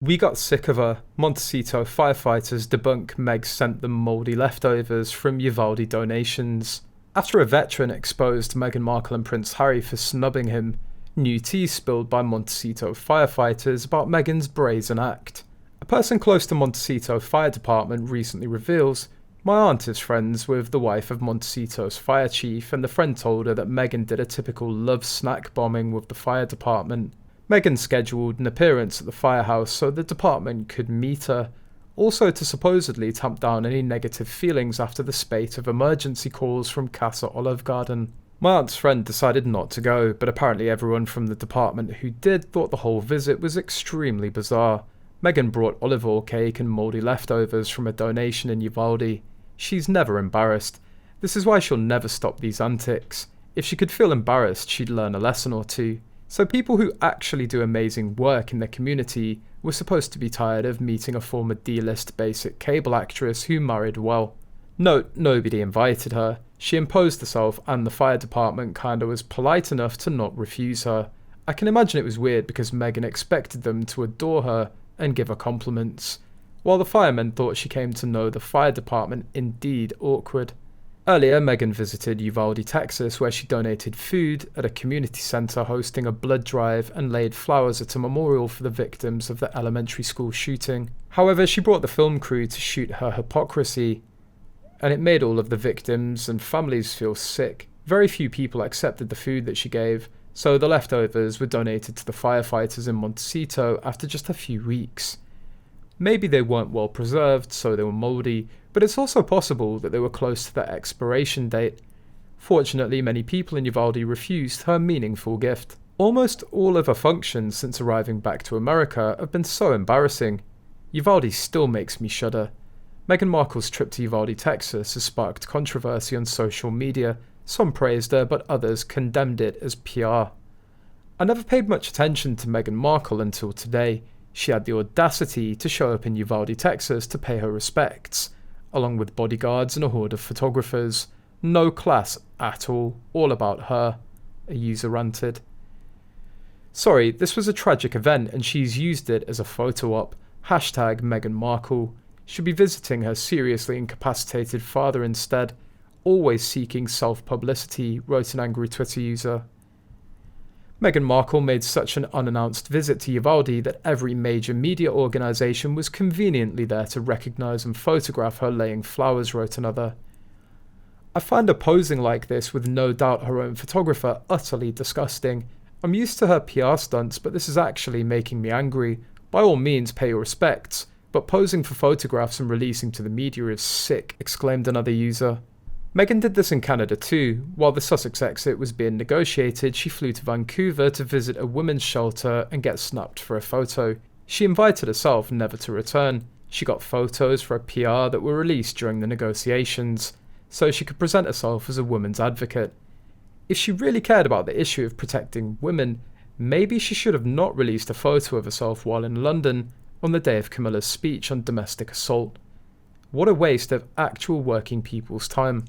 We got sick of her. Montecito Firefighters debunk Meg sent them mouldy leftovers from Uvalde donations. After a veteran exposed Meghan Markle and Prince Harry for snubbing him, new tea spilled by Montecito Firefighters about Meghan's brazen act. A person close to Montecito Fire Department recently reveals, "My aunt is friends with the wife of Montecito's fire chief, and the friend told her that Meghan did a typical love snack bombing with the fire department. Meghan scheduled an appearance at the firehouse so the department could meet her, also to supposedly tamp down any negative feelings after the spate of emergency calls from Casa Olive Garden. My aunt's friend decided not to go, but apparently everyone from the department who did thought the whole visit was extremely bizarre. Meghan brought olive oil cake and mouldy leftovers from a donation in Uvalde. She's never embarrassed. This is why she'll never stop these antics. If she could feel embarrassed, she'd learn a lesson or two." So people who actually do amazing work in their community were supposed to be tired of meeting a former D-list basic cable actress who married well. Note, nobody invited her. She imposed herself, and the fire department kinda was polite enough to not refuse her. I can imagine it was weird because Meghan expected them to adore her and give her compliments, while the firemen thought she came to know the fire department indeed awkward. Earlier, Meghan visited Uvalde, Texas, where she donated food at a community center hosting a blood drive and laid flowers at a memorial for the victims of the elementary school shooting. However, she brought the film crew to shoot her hypocrisy, and it made all of the victims and families feel sick. Very few people accepted the food that she gave, so the leftovers were donated to the firefighters in Montecito after just a few weeks. Maybe they weren't well preserved, so they were moldy, but it's also possible that they were close to their expiration date. Fortunately, many people in Uvalde refused her meaningful gift. Almost all of her functions since arriving back to America have been so embarrassing. Uvalde still makes me shudder. Meghan Markle's trip to Uvalde, Texas has sparked controversy on social media. Some praised her, but others condemned it as PR. I never paid much attention to Meghan Markle until today. She had the audacity to show up in Uvalde, Texas to pay her respects, along with bodyguards and a horde of photographers. No class at all about her, a user ranted. "Sorry, this was a tragic event and she's used it as a photo op. Hashtag Meghan Markle. Should be visiting her seriously incapacitated father instead. Always seeking self-publicity," wrote an angry Twitter user. Meghan Markle made such an unannounced visit to Uvalde that every major media organisation was conveniently there to recognise and photograph her laying flowers, wrote another. "I find her posing like this with no doubt her own photographer utterly disgusting. I'm used to her PR stunts, but this is actually making me angry. By all means pay your respects, but posing for photographs and releasing to the media is sick," exclaimed another user. Meghan did this in Canada too. While the Sussex exit was being negotiated, she flew to Vancouver to visit a women's shelter and get snapped for a photo. She invited herself never to return. She got photos for a PR that were released during the negotiations, so she could present herself as a women's advocate. If she really cared about the issue of protecting women, maybe she should have not released a photo of herself while in London on the day of Camilla's speech on domestic assault. What a waste of actual working people's time.